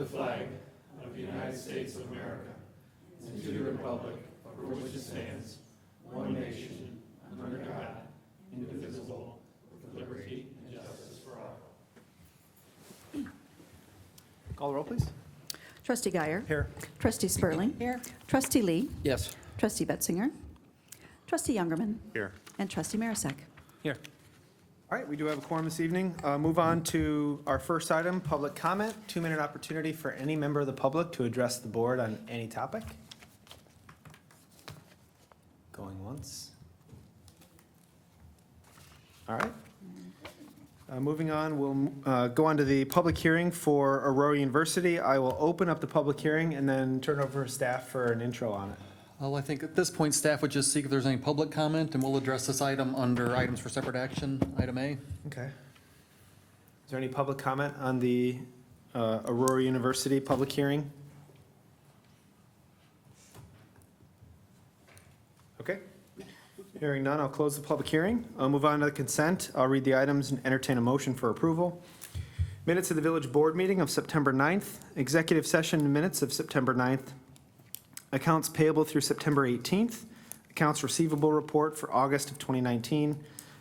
the flag of the United States of America and to the republic for which it stands, one nation, under God, indivisible, with liberty and justice for all. Call the roll, please. Trustee Guyer. Here. Trustee Spurling. Here. Trustee Lee. Yes. Trustee Betzinger. Trustee Youngerman. Here. And Trustee Marisak. Here. All right, we do have a quorum this evening. Move on to our first item, public comment. 2-minute opportunity for any member of the public to address the board on any topic. Going once. All right. Moving on, we'll go on to the public hearing for Aurora University. I will open up the public hearing and then turn it over to staff for an intro on it. Well, I think at this point, staff would just seek if there's any public comment, and we'll address this item under items for separate action, item A. Okay. Is there any public comment on the Aurora University public hearing? Okay. Hearing none, I'll close the public hearing. I'll move on to the consent. I'll read the items and entertain a motion for approval. Minutes of the village board meeting of September 9th, executive session minutes of September 9th, accounts payable through September 18th, accounts receivable report for August of 2019,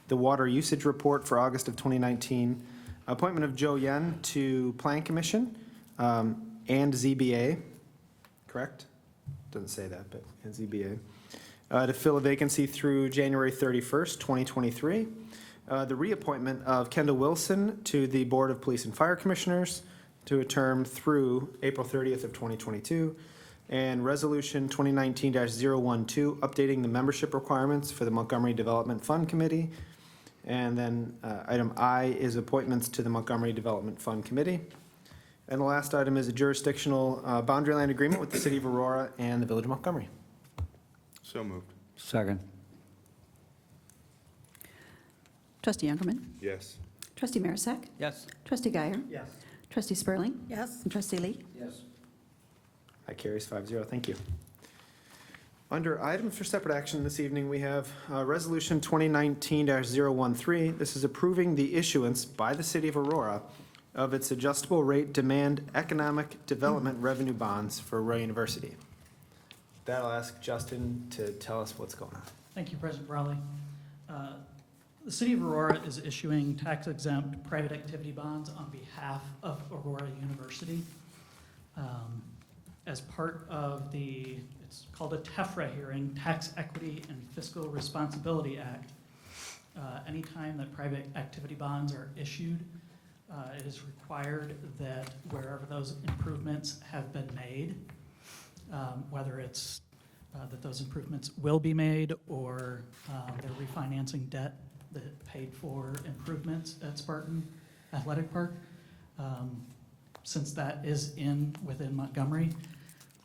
the water usage report for August of 2019, appointment of Joe Yen to Plan Commission and ZBA, correct? Doesn't say that, but and ZBA, to fill a vacancy through January 31st, 2023. The reappointment of Kendall Wilson to the Board of Police and Fire Commissioners to a term through April 30th of 2022. And Resolution 2019-012, updating the membership requirements for the Montgomery Development Fund Committee. And then item I is appointments to the Montgomery Development Fund Committee. And the last item is a jurisdictional boundary line agreement with the City of Aurora and the Village of Montgomery. So moved. Second. Trustee Youngerman. Yes. Trustee Marisak. Yes. Trustee Guyer. Yes. Trustee Spurling. Yes. And Trustee Lee. Yes. That carries 5-0. Thank you. Under items for separate action this evening, we have Resolution 2019-013. This is approving the issuance by the City of Aurora of its adjustable rate demand economic development revenue bonds for Aurora University. That'll ask Justin to tell us what's going on. Thank you, President Brawley. The City of Aurora is issuing tax-exempt private activity bonds on behalf of Aurora University. As part of it's called a TEFRA hearing, Tax Equity and Fiscal Responsibility Act. Anytime that private activity bonds are issued, it is required that wherever those improvements have been made, whether it's that those improvements will be made or they're refinancing debt that paid for improvements at Spartan Athletic Park. Since that is within Montgomery,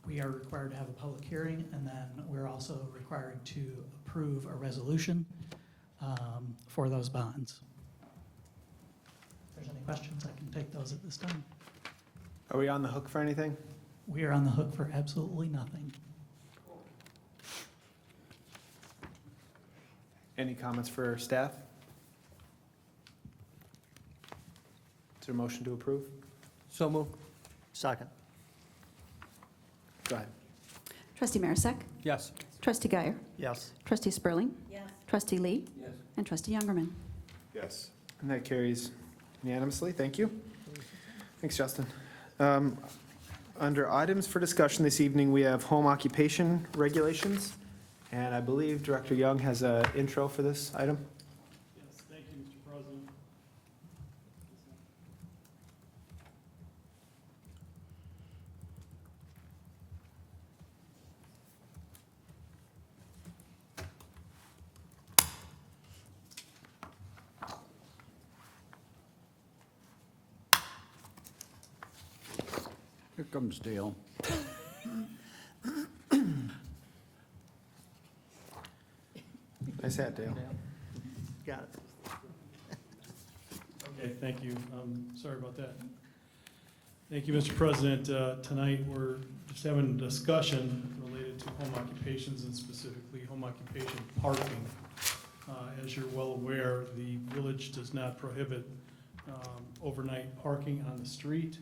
we are required to have a public hearing, and then we're also required to approve a resolution for those bonds. If there's any questions, I can take those at this time. Are we on the hook for anything? We are on the hook for absolutely nothing. Any comments for staff? Is there a motion to approve? So moved. Second. Go ahead. Trustee Marisak. Yes. Trustee Guyer. Yes. Trustee Spurling. Yes. Trustee Lee. Yes. And Trustee Youngerman. Yes. And that carries unanimously. Thank you. Thanks, Justin. Under items for discussion this evening, we have home occupation regulations. And I believe Director Young has an intro for this item. Yes, thank you, Mr. President. Here comes Dale. Nice hat, Dale. Got it. Okay, thank you. Sorry about that. Thank you, Mr. President. Tonight, we're just having a discussion related to home occupations and specifically home occupation parking. As you're well aware, the village does not prohibit overnight parking on the street.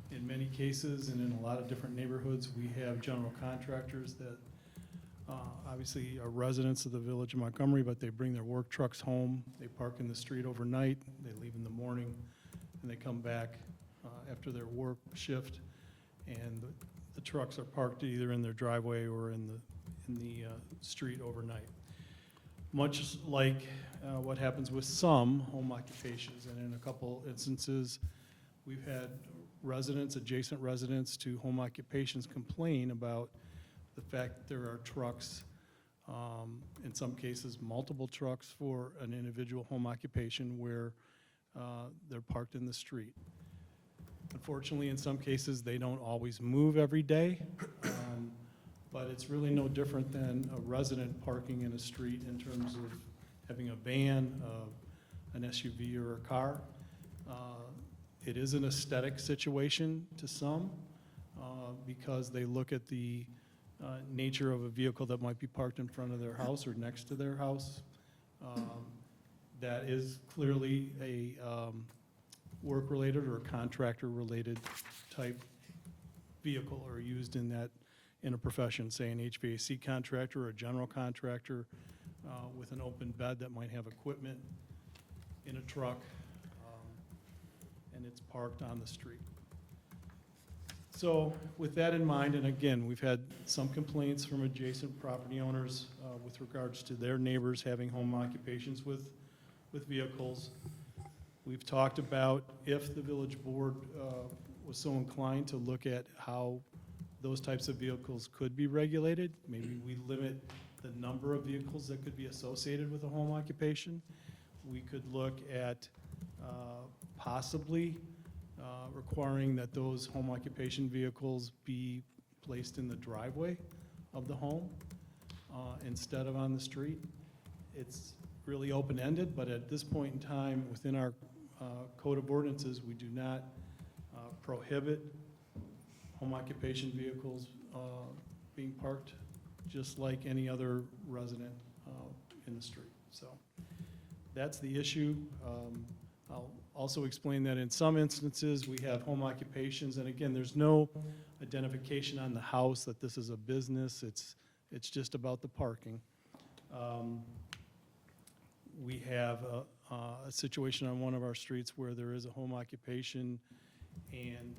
In many cases and in a lot of different neighborhoods, we have general contractors that obviously are residents of the village of Montgomery, but they bring their work trucks home, they park in the street overnight, they leave in the morning, and they come back after their work shift, and the trucks are parked either in their driveway or in the street overnight. Much like what happens with some home occupations, and in a couple instances, we've had residents, adjacent residents to home occupations complain about the fact that there are trucks, in some cases, multiple trucks for an individual home occupation where they're parked in the street. Unfortunately, in some cases, they don't always move every day, but it's really no different than a resident parking in a street in terms of having a van, an SUV, or a car. It is an aesthetic situation to some because they look at the nature of a vehicle that might be parked in front of their house or next to their house. That is clearly a work-related or a contractor-related type vehicle or used in a profession, say an HVAC contractor or a general contractor with an open bed that might have equipment in a truck, and it's parked on the street. So with that in mind, and again, we've had some complaints from adjacent property owners with regards to their neighbors having home occupations with vehicles. We've talked about if the village board was so inclined to look at how those types of vehicles could be regulated. Maybe we limit the number of vehicles that could be associated with a home occupation. We could look at possibly requiring that those home occupation vehicles be placed in the driveway of the home instead of on the street. It's really open-ended, but at this point in time, within our code of ordinances, we do not prohibit home occupation vehicles being parked just like any other resident in the street. So that's the issue. I'll also explain that in some instances, we have home occupations, and again, there's no identification on the house that this is a business. It's just about the parking. We have a situation on one of our streets where there is a home occupation, and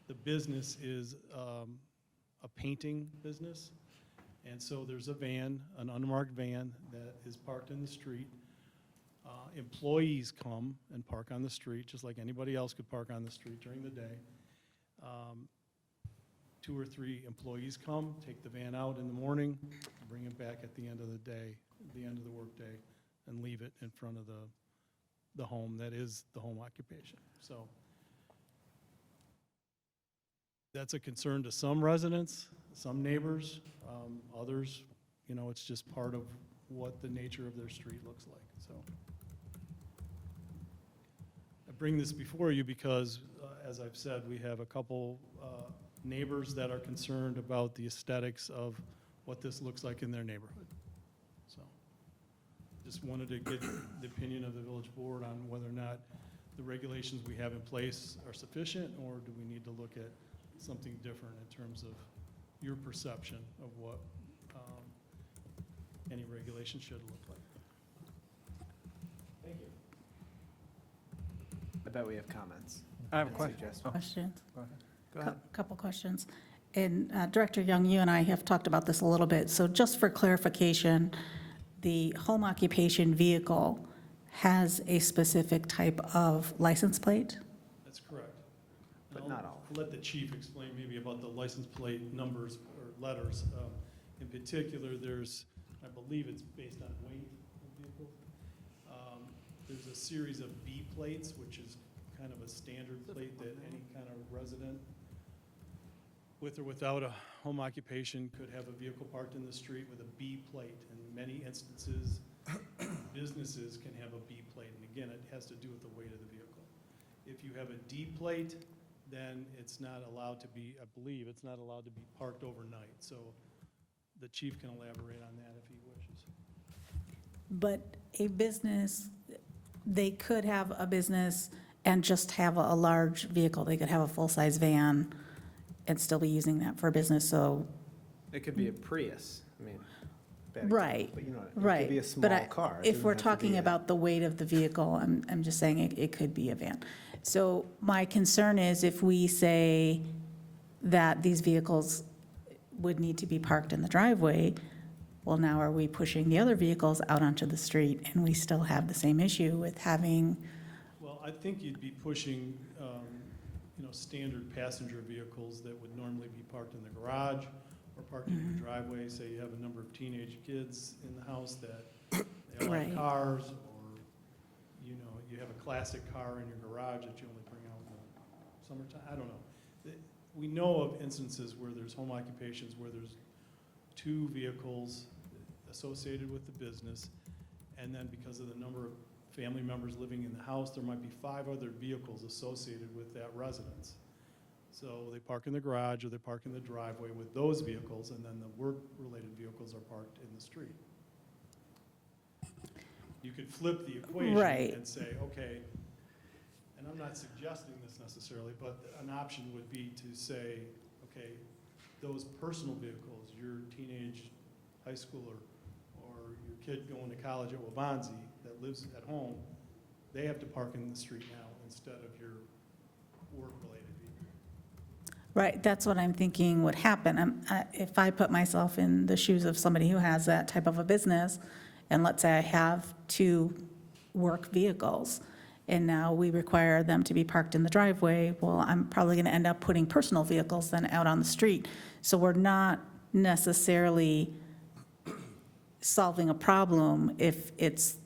the business is a painting business. And so there's a van, an unmarked van, that is parked in the street. Employees come and park on the street, just like anybody else could park on the street during the day. 2 or 3 employees come, take the van out in the morning, bring it back at the end of the day, the end of the workday, and leave it in front of the home that is the home occupation. So that's a concern to some residents, some neighbors, others, it's just part of what the nature of their street looks like, so. I bring this before you because, as I've said, we have a couple neighbors that are concerned about the aesthetics of what this looks like in their neighborhood. So, just wanted to get the opinion of the village board on whether or not the regulations we have in place are sufficient, or do we need to look at something different in terms of your perception of what any regulation should look like. Thank you. I bet we have comments. I have a and question. suggestions. Questions? Go ahead. Couple questions. And Director Young, you and I have talked about this a little bit. So just for clarification, the home occupation vehicle has a specific type of license plate? That's correct. But And not all. I'll let the chief explain maybe about the license plate numbers or letters. In particular, I believe it's based on weight of vehicle. There's a series of B plates, which is kind of a standard plate that any kind of resident with or without a home occupation could have a vehicle parked in the street with a B plate. In many instances, businesses can have a B plate, and again, it has to do with the weight of the vehicle. If you have a D plate, then it's not allowed to be, I believe, it's not allowed to be parked overnight. So the chief can elaborate on that if he wishes. But a business, they could have a business and just have a large vehicle. They could have a full-size van and still be using that for business, so, It could be a Prius, I mean. bad example, right, but you know, right. It could be a But small I- car. It If doesn't we're have to talking be a- about the weight of the vehicle, I'm just saying it could be a van. So my concern is if we say that these vehicles would need to be parked in the driveway, well, now are we pushing the other vehicles out onto the street? And we still have the same issue with having, Well, I think you'd be pushing, standard passenger vehicles that would normally be parked in the garage or parked in your driveway. Say you have a number of teenage kids in the house that they all Right. have cars, or, you have a classic car in your garage that you only bring out in the summertime. I don't know. We know of instances where there's home occupations where there's 2 vehicles associated with the business, and then because of the number of family members living in the house, there might be 5 other vehicles associated with that residence. So they park in the garage or they park in the driveway with those vehicles, and then the work-related vehicles are parked in the street. You could flip the equation Right. and say, okay, and I'm not suggesting this necessarily, but an option would be to say, okay, those personal vehicles, your teenage high schooler or your kid going to college at Wabansie that lives at home, they have to park in the street now instead of your work-related vehicle. right, that's what I'm thinking would happen. If I put myself in the shoes of somebody who has that type of a business, and let's say I have 2 work vehicles, and now we require them to be parked in the driveway, well, I'm probably going to end up putting personal vehicles then out on the street. So we're not necessarily solving a problem if it's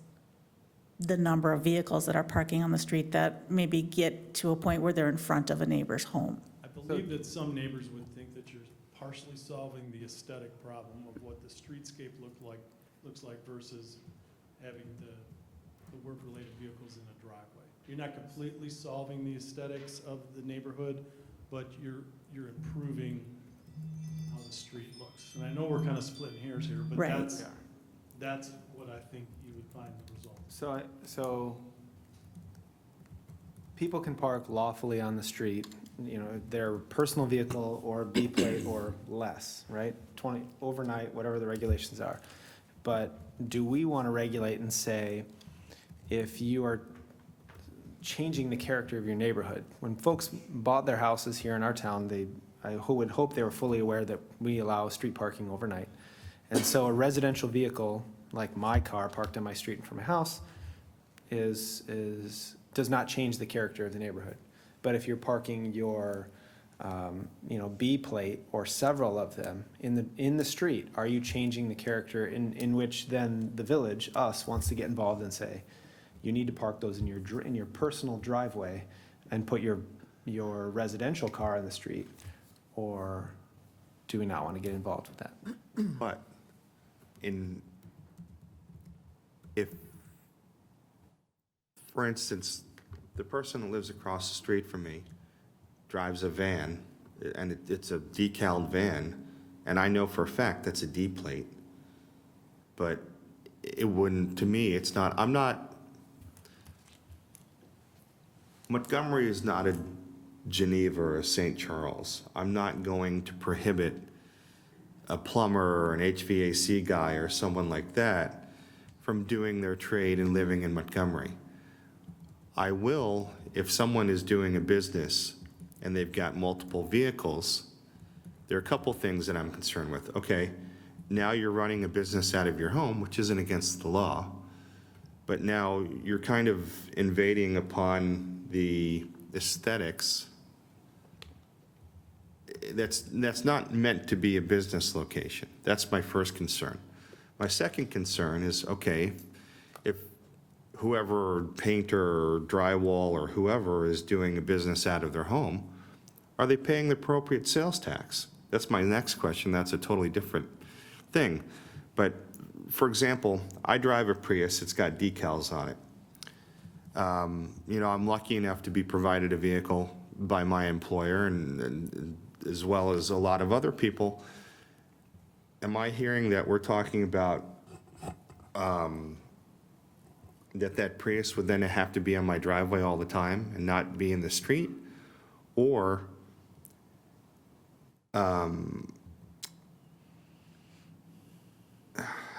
the number of vehicles that are parking on the street that maybe get to a point where they're in front of a neighbor's home. I believe that some neighbors would think that you're partially solving the aesthetic problem of what the streetscape looks like versus having the work-related vehicles in a driveway. You're not completely solving the aesthetics of the neighborhood, but you're improving how the street looks. And I know we're kind of splitting hairs here, but Right. that's what I think you would find the result. So people can park lawfully on the street, their personal vehicle or B plate or less, right? 20, overnight, whatever the regulations are. But do we want to regulate and say, if you are changing the character of your neighborhood? When folks bought their houses here in our town, I would hope they were fully aware that we allow street parking overnight. And so a residential vehicle, like my car parked on my street in front of my house, does not change the character of the neighborhood. But if you're parking your, B plate or several of them in the street, are you changing the character in which then the village, us, wants to get involved and say, you need to park those in your personal driveway and put your residential car in the street? Or do we not want to get involved with that? But if, for instance, the person that lives across the street from me drives a van, and it's a decaled van, and I know for a fact that's a D plate, but it wouldn't, to me, it's not, Montgomery is not a Geneva or a St. Charles. I'm not going to prohibit a plumber or an HVAC guy or someone like that from doing their trade and living in Montgomery. I will, if someone is doing a business and they've got multiple vehicles, there are a couple things that I'm concerned with. Okay, now you're running a business out of your home, which isn't against the law, but now you're kind of invading upon the aesthetics. That's not meant to be a business location. That's my first concern. My second concern is, okay, if whoever, painter or drywall or whoever is doing a business out of their home, are they paying the appropriate sales tax? That's my next question. That's a totally different thing. But for example, I drive a Prius. It's got decals on it. I'm lucky enough to be provided a vehicle by my employer and as well as a lot of other people. Am I hearing that we're talking about that Prius would then have to be on my driveway all the time and not be in the street? Or, how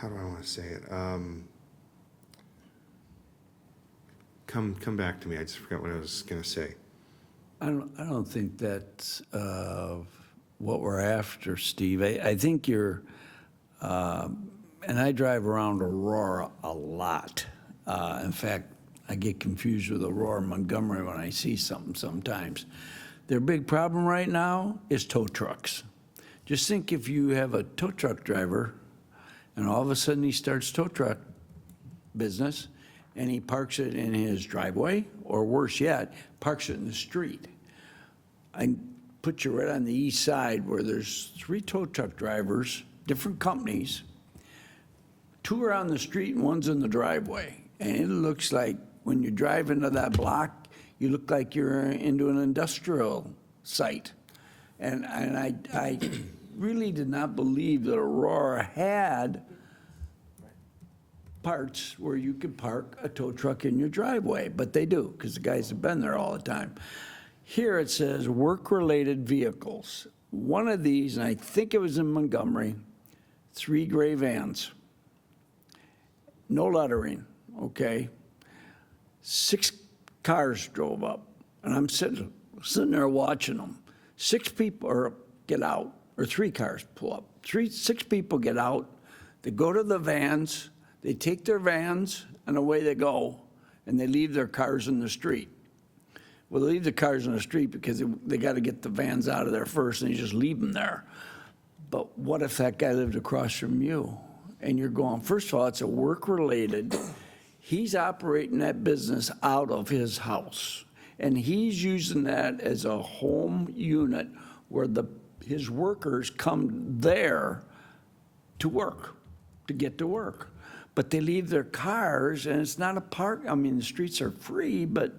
do I want to say it? Come back to me, I just forgot what I was going to say. I don't think that's what we're after, Steve. I think you're, and I drive around Aurora a lot. In fact, I get confused with Aurora and Montgomery when I see something sometimes. Their big problem right now is tow trucks. Just think if you have a tow truck driver and all of a sudden he starts tow truck business and he parks it in his driveway, or worse yet, parks it in the street. I put you right on the east side where there's 3 tow truck drivers, different companies. 2 are on the street and 1's in the driveway. And it looks like when you drive into that block, you look like you're into an industrial site. And I really did not believe that Aurora had parts where you could park a tow truck in your driveway, but they do, because the guys have been there all the time. Here it says work-related vehicles. One of these, and I think it was in Montgomery, 3 gray vans. No lettering, okay? 6 cars drove up, and I'm sitting there watching them. 6 people get out, or 3 cars pull up. 6 people get out, they go to the vans, they take their vans, and away they go, and they leave their cars in the street. Well, they leave the cars in the street because they got to get the vans out of there first, and you just leave them there. But what if that guy lived across from you? And you're going, first of all, it's a work-related. He's operating that business out of his house, and he's using that as a home unit where his workers come there to work, to get to work. But they leave their cars, and it's not a park. I mean, the streets are free, but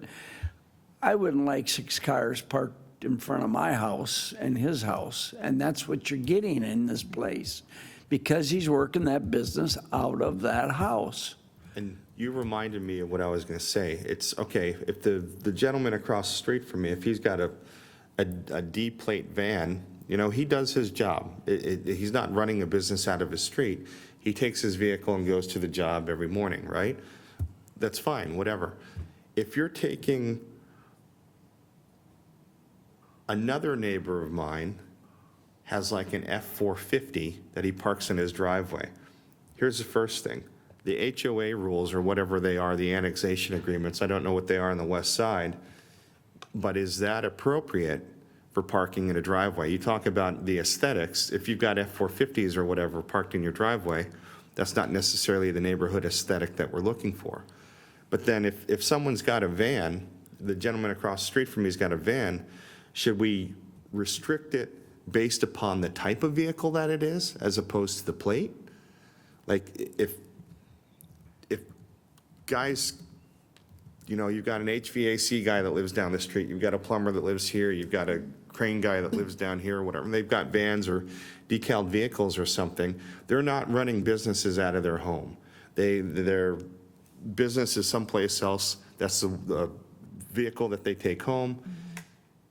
I wouldn't like 6 cars parked in front of my house and his house, and that's what you're getting in this place, because he's working that business out of that house. And you reminded me of what I was going to say. It's, okay, if the gentleman across the street from me, if he's got a D-plate van, you know, he does his job. He's not running a business out of his street. He takes his vehicle and goes to the job every morning, right? That's fine, whatever. If you're taking another neighbor of mine has like an F-450 that he parks in his driveway. Here's the first thing. The HOA rules, or whatever they are, the annexation agreements, I don't know what they are on the west side, but is that appropriate for parking in a driveway? You talk about the aesthetics. If you've got F-450s or whatever parked in your driveway, that's not necessarily the neighborhood aesthetic that we're looking for. But then if someone's got a van, the gentleman across the street from me's got a van, should we restrict it based upon the type of vehicle that it is as opposed to the plate? Like if guys, you know, you've got an HVAC guy that lives down the street, you've got a plumber that lives here, you've got a crane guy that lives down here or whatever, and they've got vans or decaled vehicles or something, they're not running businesses out of their home. Their business is someplace else. That's the vehicle that they take home.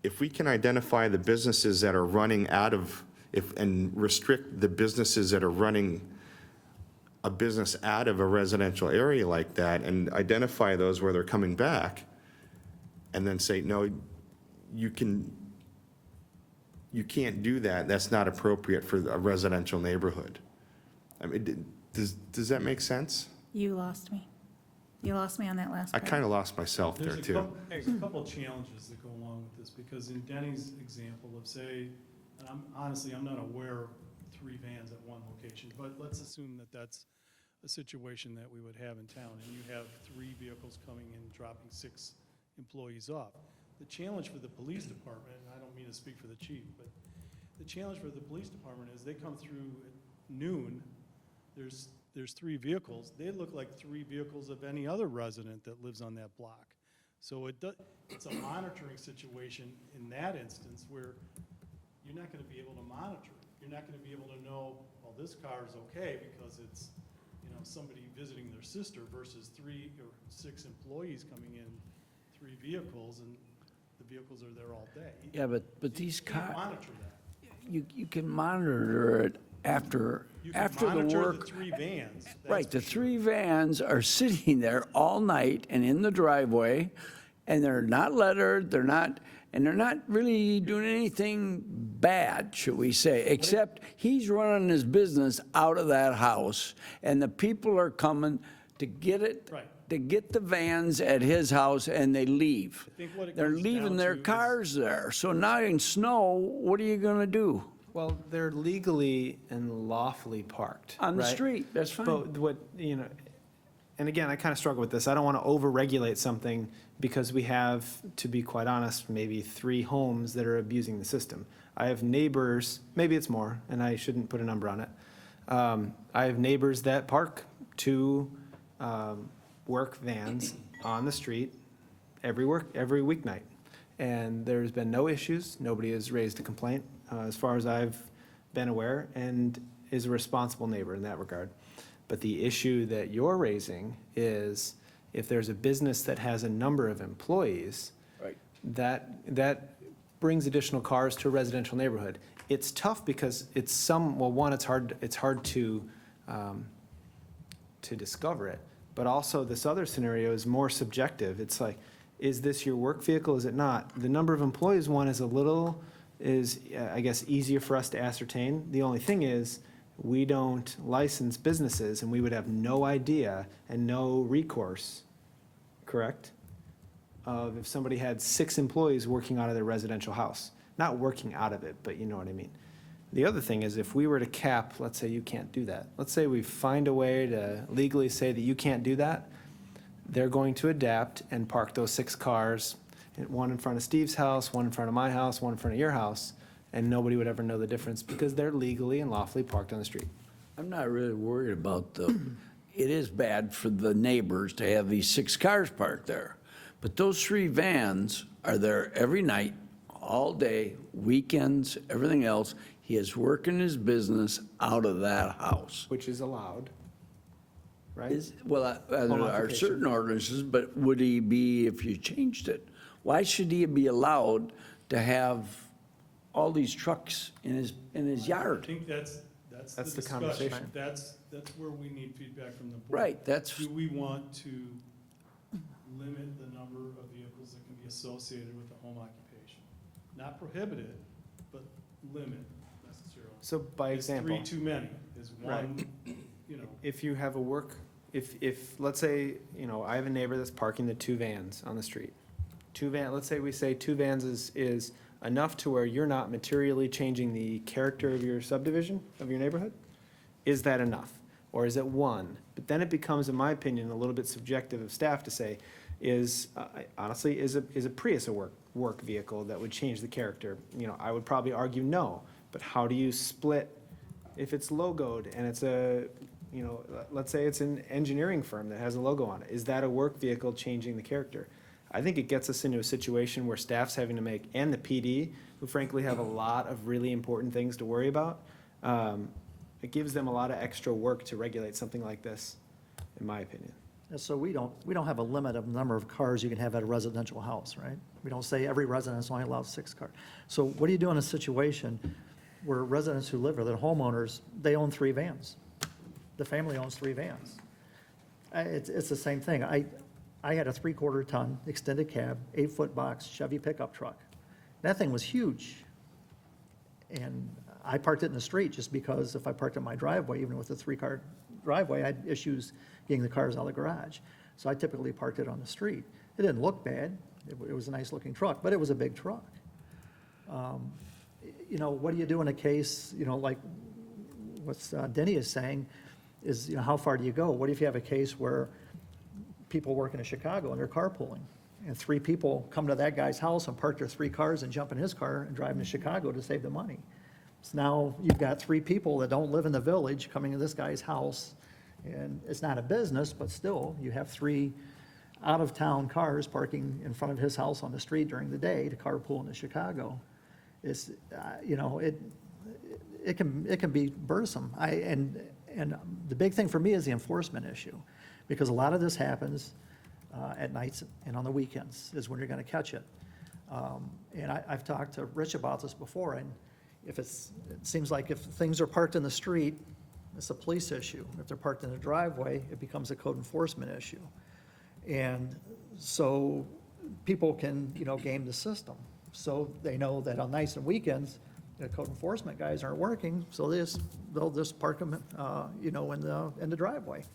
If we can identify the businesses that are running out of, and restrict the businesses that are running a business out of a residential area like that, and identify those where they're coming back, and then say, no, you can't do that, that's not appropriate for a residential neighborhood. I mean, does that make sense? You lost me. You lost me on that last I part. kind of lost myself there, too. There's a couple challenges that go along with this, because in Denny's example of, say, and I'm not aware of 3 vans at one location, but let's assume that that's a situation that we would have in town, and you have 3 vehicles coming in, dropping 6 employees off. The challenge for the police department, and I don't mean to speak for the chief, but the challenge for the police department is they come through at noon, there's 3 vehicles. They look like 3 vehicles of any other resident that lives on that block. So it's a monitoring situation in that instance where you're not going to be able to monitor. You're not going to be able to know, well, this car is okay because it's, you know, somebody visiting their sister versus 3 or 6 employees coming in, 3 vehicles, and the vehicles are there all day. Yeah, but these You can't cars, monitor that. you can monitor it after You can the monitor work. the 3 vans. that's Right, the for sure. 3 vans are sitting there all night and in the driveway, and they're not lettered, they're not really doing anything bad, should we say, except he's running his business out of that house, and the people are coming to get it, Right. to get the vans at his house, and they leave. I think what it They're comes leaving down their to is- cars there, so now in snow, what are you gonna do? Well, they're legally and lawfully parked. On the right? street, that's fine. But what, and again, I kind of struggle with this. I don't want to overregulate something because we have, to be quite honest, maybe 3 homes that are abusing the system. I have neighbors, maybe it's more, and I shouldn't put a number on it. I have neighbors that park 2 work vans on the street every weeknight. And there's been no issues. Nobody has raised a complaint, as far as I've been aware, and is a responsible neighbor in that regard. But the issue that you're raising is if there's a business that has a number of employees, Right. that brings additional cars to a residential neighborhood. It's tough because it's one, it's hard to discover it, but also this other scenario is more subjective. It's like, is this your work vehicle, is it not? The number of employees one is I guess, easier for us to ascertain. The only thing is, we don't license businesses, and we would have no idea and no recourse, correct? Of if somebody had 6 employees working out of their residential house. Not working out of it, but you know what I mean. The other thing is, if we were to cap, let's say you can't do that. Let's say we find a way to legally say that you can't do that. They're going to adapt and park those 6 cars, one in front of Steve's house, one in front of my house, one in front of your house, and nobody would ever know the difference because they're legally and lawfully parked on the street. I'm not really worried about it is bad for the neighbors to have these 6 cars parked there. But those 3 vans are there every night, all day, weekends, everything else. He is working his business out of that house. Which is allowed, right? Well, there Home are occupation. certain ordinances, but would he be if you changed it? Why should he be allowed to have all these trucks in his I yard? think that's the That's the discussion. conversation. That's where we need feedback from the board. Right, that's, Do we want to limit the number of vehicles that can be associated with a home occupation? Not prohibit it, but limit necessarily. So by example. Is 3 too many? Is one, If you have if, let's say, I have a neighbor that's parking the 2 vans on the street. Let's say we say 2 vans is enough to where you're not materially changing the character of your subdivision, of your neighborhood? Is that enough? Or is it 1? But then it becomes, in my opinion, a little bit subjective of staff to say, honestly, is a Prius a work vehicle that would change the character? I would probably argue no, but how do you split, if it's logoed and it's let's say it's an engineering firm that has a logo on it, is that a work vehicle changing the character? I think it gets us into a situation where staff's having to make, and the PD, who frankly have a lot of really important things to worry about, it gives them a lot of extra work to regulate something like this, in my opinion. And so we don't have a limit of number of cars you can have at a residential house, right? We don't say every residence only allows 6 cars. So what do you do in a situation where residents who live there, they're homeowners, they own 3 vans? The family owns 3 vans. It's the same thing. I had a 3/4 ton extended cab, 8-foot box Chevy pickup truck. That thing was huge. And I parked it in the street just because if I parked in my driveway, even with a 3-car driveway, I had issues getting the cars out of the garage. So I typically parked it on the street. It didn't look bad. It was a nice looking truck, but it was a big truck. What do you do in a case, like what Denny is saying is, how far do you go? What if you have a case where people working in Chicago and they're carpooling, and 3 people come to that guy's house and park their 3 cars and jump in his car and drive them to Chicago to save the money? So now you've got 3 people that don't live in the village coming to this guy's house, and it's not a business, but still, you have 3 out-of-town cars parking in front of his house on the street during the day to carpool into Chicago. It's, it can be burdensome. And the big thing for me is the enforcement issue, because a lot of this happens at nights and on the weekends is when you're going to catch it. And I've talked to Rich about this before, and it seems like if things are parked in the street, it's a police issue. If they're parked in a driveway, it becomes a code enforcement issue. And so people can, game the system. So they know that on nights and weekends, the code enforcement guys aren't working, so they'll just park them, in the driveway.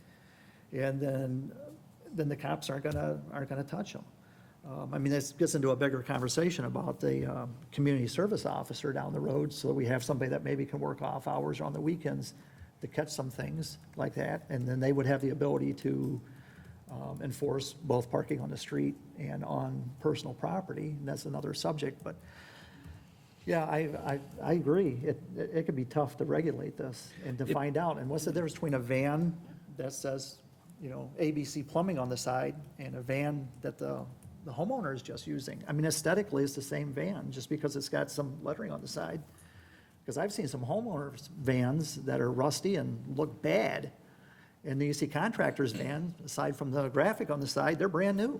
And then the cops aren't gonna touch them. This gets into a bigger conversation about the community service officer down the road, so that we have somebody that maybe can work off hours on the weekends to catch some things like that, and then they would have the ability to enforce both parking on the street and on personal property, and that's another subject, but, yeah, I agree. It could be tough to regulate this and to find out, and what's the difference between a van that says, ABC Plumbing on the side, and a van that the homeowner is just using? Aesthetically, it's the same van, just because it's got some lettering on the side. Because I've seen some homeowners' vans that are rusty and look bad. And then you see contractors' vans, aside from the graphic on the side, they're brand new.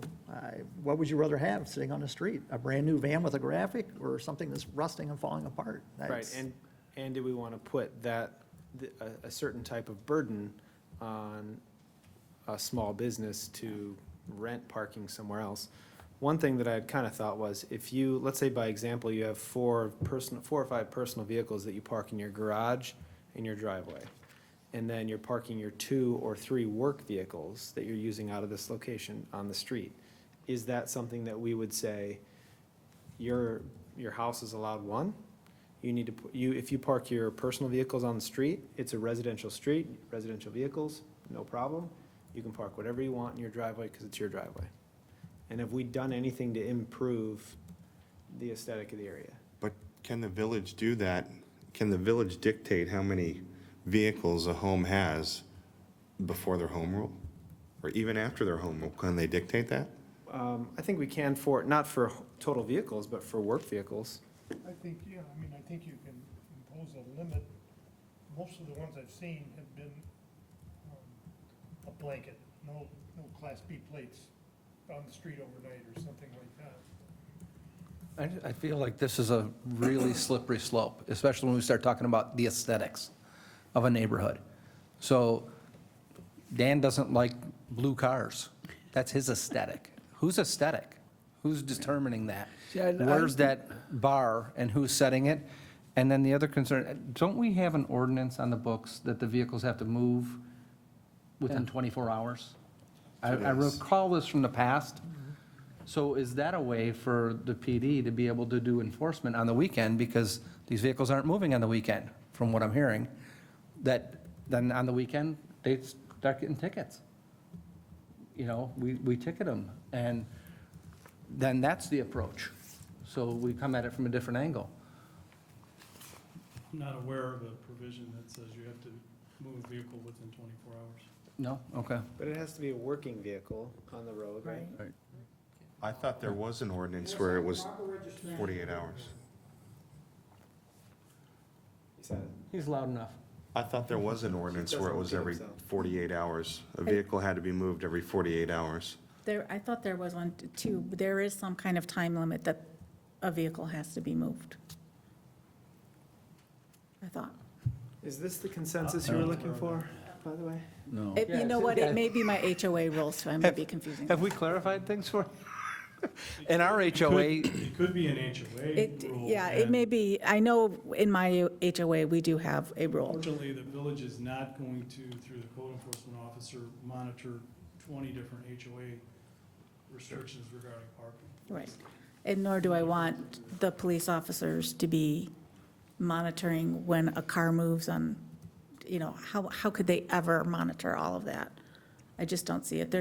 What would you rather have sitting on the street? A brand-new van with a graphic, or something that's rusting and falling apart? Right, That's- and do we want to put a certain type of burden on a small business to rent parking somewhere else? One thing that I had kind of thought was, if you, let's say by example, you have 4 or 5 personal vehicles that you park in your garage and your driveway, and then you're parking your 2 or 3 work vehicles that you're using out of this location on the street, is that something that we would say, your house is allowed 1? You need to, if you park your personal vehicles on the street, it's a residential street, residential vehicles, no problem. You can park whatever you want in your driveway because it's your driveway. And have we done anything to improve the aesthetic of the area? But can the village do that? Can the village dictate how many vehicles a home has before their home rule? Or even after their home rule, can they dictate that? I think we can not for total vehicles, but for work vehicles. I think, I think you can impose a limit. Most of the ones I've seen have been a blanket, no Class B plates on the street overnight or something like that. I feel like this is a really slippery slope, especially when we start talking about the aesthetics of a neighborhood. So Dan doesn't like blue cars. That's his aesthetic. Whose aesthetic? Who's determining that? Where's that bar and who's setting it? And then the other concern, don't we have an ordinance on the books that the vehicles have to move within 24 hours? I recall this from the past. So is that a way for the PD to be able to do enforcement on the weekend, because these vehicles aren't moving on the weekend, from what I'm hearing, that then on the weekend, they start getting tickets? We ticket them, and then that's the approach. So we come at it from a different angle. I'm not aware of a provision that says you have to move a vehicle within 24 hours. No? Okay. But it has to be a working vehicle on the road, right? I thought there was an ordinance where it was 48 hours. He's loud enough. I thought there was an ordinance where it was every Doesn't repeat 48 hours. A vehicle had to be moved every 48 hours. I thought there was one too. There is some kind of time limit that a vehicle has to be moved. I thought. Is this the consensus you were looking for, by the way? No. You know what, it may be my HOA rules, so I may be confusing. Have we clarified things for you? In our HOA, It could be an HOA rule. Yeah, it and may be, I know in my HOA, we do have a rule. Unfortunately, the village is not going to, through the code enforcement officer, monitor 20 different HOA restrictions regarding parking. Right. And nor do I want the police officers to be monitoring when a car moves on, how could they ever monitor all of that? I just don't see it.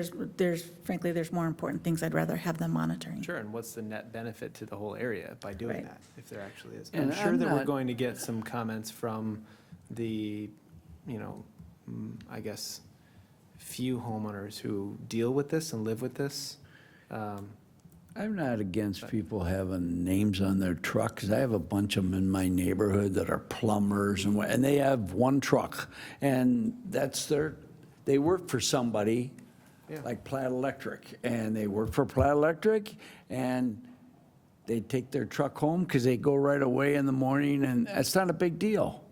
Frankly, there's more important things I'd rather have them monitoring. Sure, and what's the net benefit to the whole area by doing Right. that, if there actually is? And I'm sure I'm that we're not- going to get some comments from the, I guess, few homeowners who deal with this and live with this. I'm not against people having names on their truck, 'cause I have a bunch of them in my neighborhood that are plumbers, and they have one truck, and that's they work for somebody, like Platt Electric, and they work for Platt Electric, and they take their truck home because they go right away in the morning, and that's not a big deal.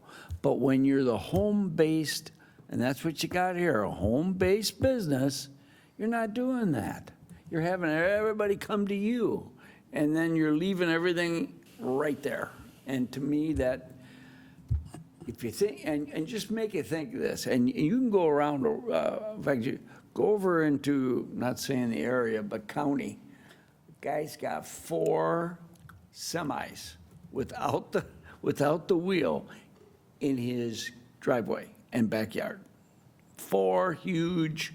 But when you're the home-based, and that's what you got here, a home-based business, you're not doing that. You're having everybody come to you, and then you're leaving everything right there. And to me, that, if you think, and just make you think of this, and you can go around, in fact, you go over into, not saying the area, but county. Guy's got 4 semis without the wheel in his driveway and backyard. 4 huge,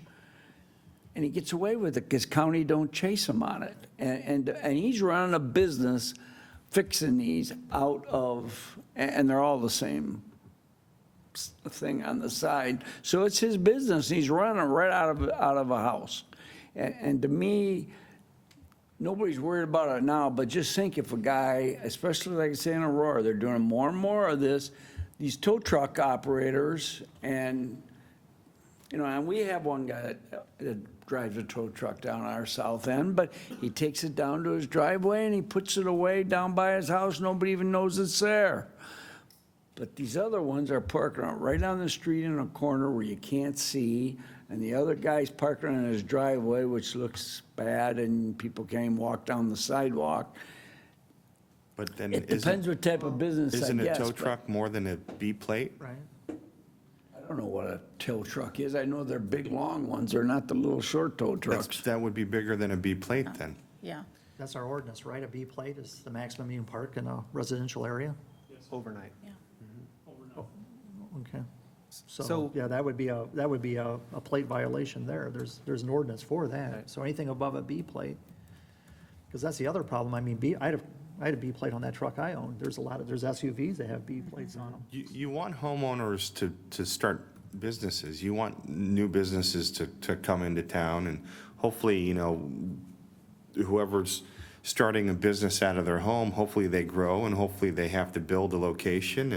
and he gets away with it because county don't chase him on it. And he's running a business fixing these out of, and they're all the same thing on the side. So it's his business. He's running right out of a house. And to me, nobody's worried about it now, but just think if a guy, especially like I say in Aurora, they're doing more and more of this, these tow truck operators, and, you know, and we have one guy that drives a tow truck down our south end, but he takes it down to his driveway and he puts it away down by his house. Nobody even knows it's there. But these other ones are parking right on the street in a corner where you can't see, and the other guy's parking on his driveway, which looks bad, and people can't even walk down the sidewalk. But then It depends what type of business, I isn't a guess. tow but truck more than a B plate? Right? I don't know what a tow truck is. I know they're big, long ones. They're not the little short tow trucks. That would be bigger than a B plate then. Yeah. That's our ordinance, right? A B plate is the maximum you can park in a residential area? Overnight. Okay. So- So, yeah, that would be a plate violation there. There's an ordinance for that. So anything above a B plate, because that's the other problem. I mean, I had a B plate on that truck I owned. There's SUVs that have B plates on them. You want homeowners to start businesses. You want new businesses to come into town, and hopefully, you know, whoever's starting a business out of their home, hopefully they grow, and hopefully they have to build a location,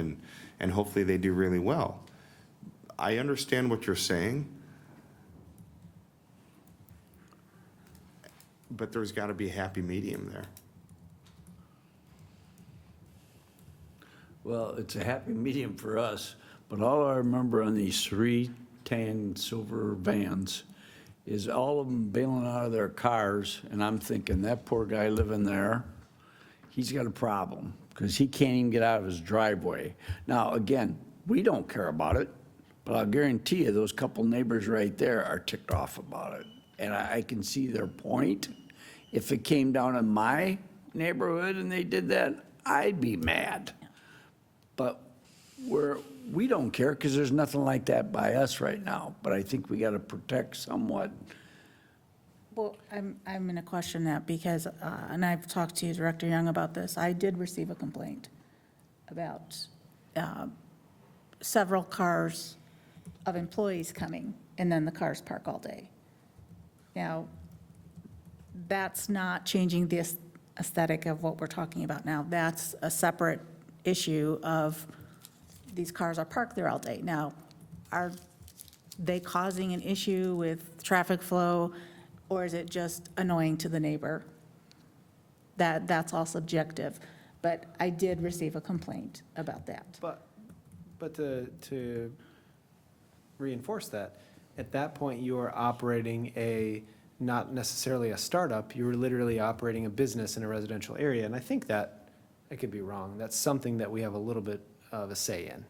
and hopefully they do really well. I understand what you're saying, but there's got to be a happy medium there. Well, it's a happy medium for us, but all I remember on these 3 tan silver vans is all of them bailing out of their cars, and I'm thinking, that poor guy living there, he's got a problem, because he can't even get out of his driveway. Now, again, we don't care about it, but I'll guarantee you, those couple neighbors right there are ticked off about it. And I can see their point. If it came down in my neighborhood and they did that, I'd be mad. But we don't care because there's nothing like that by us right now. But I think we got to protect somewhat. Well, I'm going to question that because, and I've talked to Director Young about this, I did receive a complaint about several cars of employees coming, and then the cars park all day. Now, that's not changing the aesthetic of what we're talking about now. That's a separate issue of these cars are parked there all day. Now, are they causing an issue with traffic flow, or is it just annoying to the neighbor? That's all subjective. But I did receive a complaint about that. But to reinforce that, at that point, you are operating not necessarily a startup, you were literally operating a business in a residential area. And I think that, I could be wrong, that's something that we have a little bit of a say in.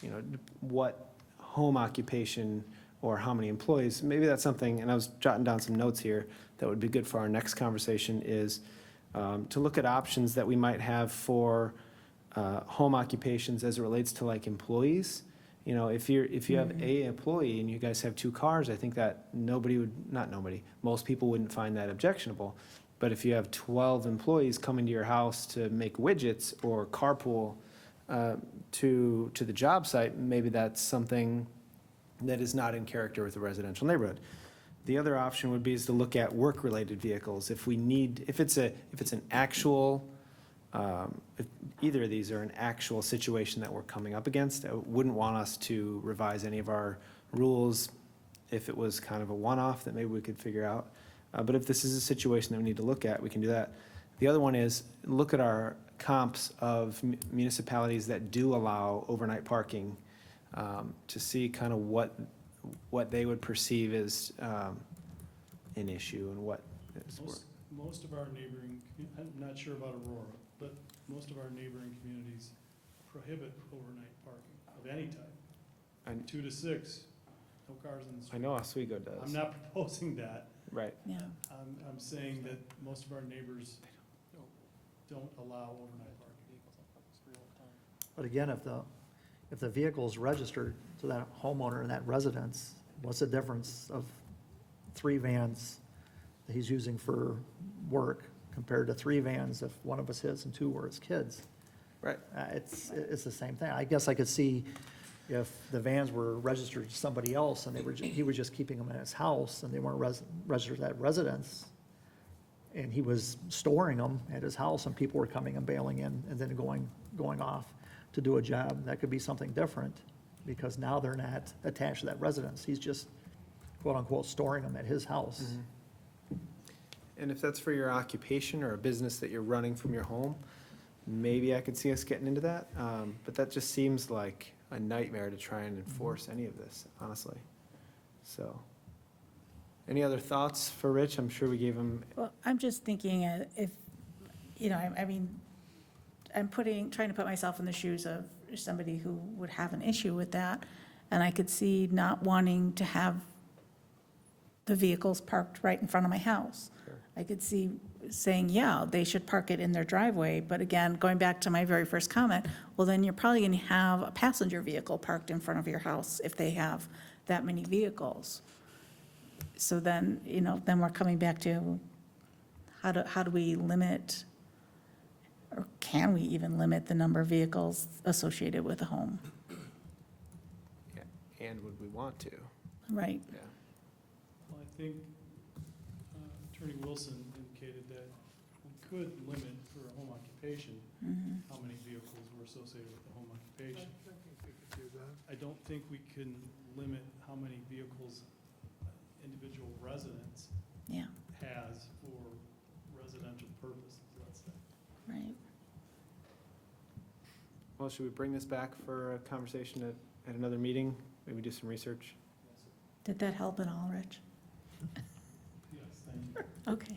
You know, what home occupation or how many employees, maybe that's something, and I was jotting down some notes here, that would be good for our next conversation is to look at options that we might have for home occupations as it relates to like employees. You know, if you have a employee and you guys have 2 cars, I think that most people wouldn't find that objectionable. But if you have 12 employees coming to your house to make widgets or carpool to the job site, maybe that's something that is not in character with a residential neighborhood. The other option would be is to look at work-related vehicles. If it's an actual, if either of these are an actual situation that we're coming up against, I wouldn't want us to revise any of our rules if it was kind of a one-off that maybe we could figure out. But if this is a situation that we need to look at, we can do that. The other one is look at our comps of municipalities that do allow overnight parking, to see kind of what they would perceive as an issue and what is. Most of our neighboring, I'm not sure about Aurora, but most of our neighboring communities prohibit overnight parking of any type. And 2 to 6, no cars in the I street. know Oswego does. I'm not proposing that. Right. Yeah. I'm saying that most of our neighbors don't allow overnight parking. But again, if the vehicle is registered to that homeowner in that residence, what's the difference of 3 vans that he's using for work compared to 3 vans if one of us his and 2 were his kids? Right. It's the same thing. I guess I could see if the vans were registered to somebody else and he was just keeping them in his house and they weren't registered at residence, and he was storing them at his house and people were coming and bailing in and then going off to do a job, that could be something different, because now they're not attached to that residence. He's just quote-unquote storing them at his house. And if that's for your occupation or a business that you're running from your home, maybe I could see us getting into that. But that just seems like a nightmare to try and enforce any of this, honestly. So, any other thoughts for Rich? I'm sure we gave him, Well, I'm just thinking if, I mean, I'm trying to put myself in the shoes of somebody who would have an issue with that. And I could see not wanting to have the vehicles parked right in front of my house. Sure. I could see saying, yeah, they should park it in their driveway. But again, going back to my very first comment, well, then you're probably going to have a passenger vehicle parked in front of your house if they have that many vehicles. So then, then we're coming back to how do we limit, or can we even limit the number of vehicles associated with a home? yeah, and would we want to? Right. Yeah. Well, I think Attorney Wilson indicated that we could limit for a home occupation how many vehicles were associated with the home occupation. I don't think we can limit how many vehicles individual residence Yeah, has for residential purposes, let's say. right. Well, should we bring this back for a conversation at another meeting? Maybe do some research? Did that help at all, Rich? Yes, thank you. Okay,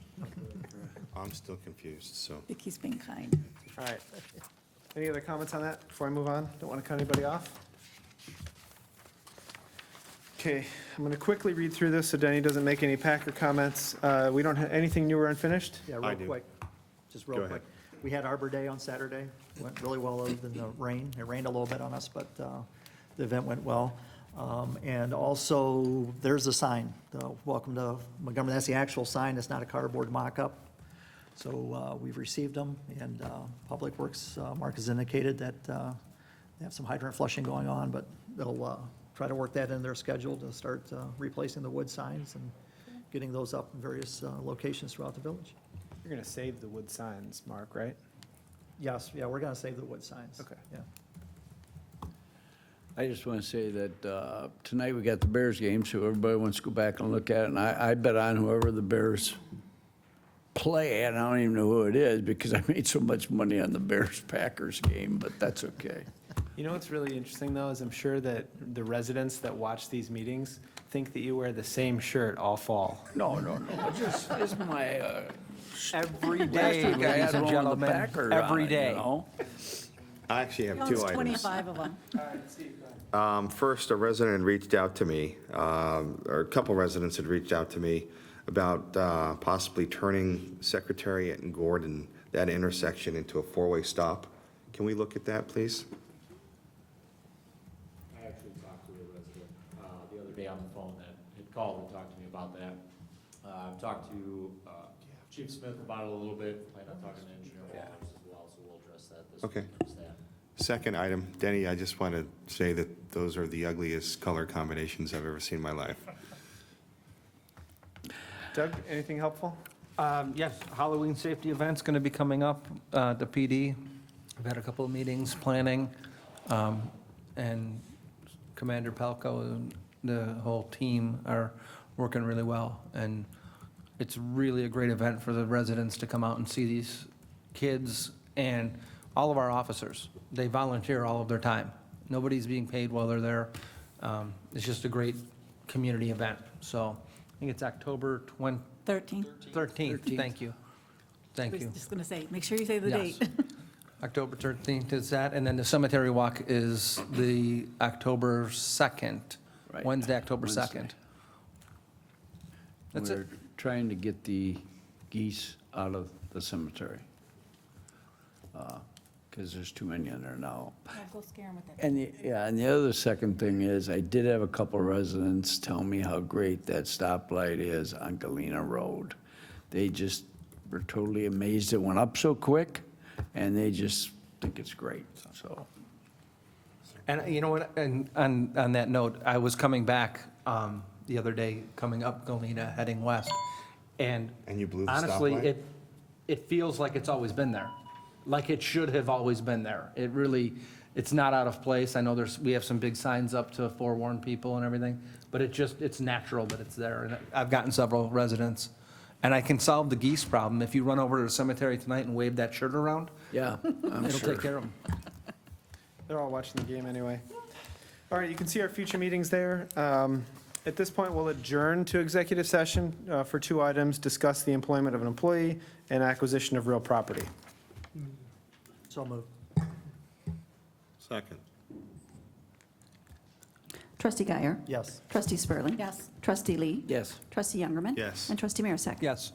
I'm still confused, so. Vicky's being kind. All right. Any other comments on that before I move on? Don't want to cut anybody off? Okay, I'm going to quickly read through this so Denny doesn't make any Packer comments. We don't have anything new or unfinished? Yeah, I real do. quick, just Go real ahead. quick. We had Arbor Day on Saturday, went really well other than the rain. It rained a little bit on us, but the event went well. And also, there's a sign, the Welcome to Montgomery, that's the actual sign, it's not a cardboard mock-up. So we've received them, and Public Works, Mark has indicated that they have some hydrant flushing going on, but they'll try to work that in their schedule to start replacing the wood signs and getting those up in various locations throughout the village. You're going to save the wood signs, Mark, right? Yes, yeah, we're gonna save the wood signs. Okay. Yeah. I just want to say that tonight we got the Bears game, so everybody wants to go back and look at it. And I bet on whoever the Bears play, and I don't even know who it is because I made so much money on the Bears-Packers game, but that's okay. You know what's really interesting, though, is I'm sure that the residents that watch these meetings think that you wear the same shirt all fall. No. It's my, Every last day, week I ladies had and one with the gentlemen, Packer on every it, day. you know? I actually have 2 items. 25 of them. First, a resident reached out to me, or a couple residents had reached out to me about possibly turning Secretariat and Gordon, that intersection, into a 4-way stop. Can we look at that, please? I actually talked to a resident the other day on the phone that had called and talked to me about that. I've talked to Chief Smith about it a little bit, plan on talking to Engineer Wallace as well, so we'll address that this Okay. week. There's that. Second item, Denny, I just want to say that those are the ugliest color combinations I've ever seen in my life. Doug, anything helpful? Yes, Halloween safety event's going to be coming up, the PD. I've had a couple of meetings planning, and Commander Palco and the whole team are working really well. And it's really a great event for the residents to come out and see these kids and all of our officers. They volunteer all of their time. Nobody's being paid while they're there. It's just a great community event. So I think it's October 13. 13th. Thank you. Thank I was you. just going to say, make sure you say the Yes. date. October 13th is that, and then the cemetery walk is the October 2nd, Right. Wednesday, October Wednesday. 2nd. That's it. We're trying to get the geese out of the cemetery, because there's too many in there now. Go scare them with that. And and the other second thing is, I did have a couple residents tell me how great that stoplight is on Galena Road. They just were totally amazed it went up so quick, and they just think it's great, so. And you know what, and on that note, I was coming back the other day, coming up Galena, heading west, and And you blew the honestly, stoplight? it feels like it's always been there, like it should have always been there. It really, it's not out of place. I know we have some big signs up to forewarn people and everything, but it's natural that it's there. And I've gotten several residents, and I can solve the geese problem. If you run over to the cemetery tonight and wave that shirt around, Yeah, I'm it'll sure. take care of them. They're all watching the game anyway. All right, you can see our future meetings there. At this point, we'll adjourn to executive session for 2 items, discuss the employment of an employee and acquisition of real property. So moved. Second. Trustee Guyer. Yes. Trustee Spurling. Yes. Trustee Lee. Yes. Trustee Youngerman. Yes. And Trustee Marisak. Yes.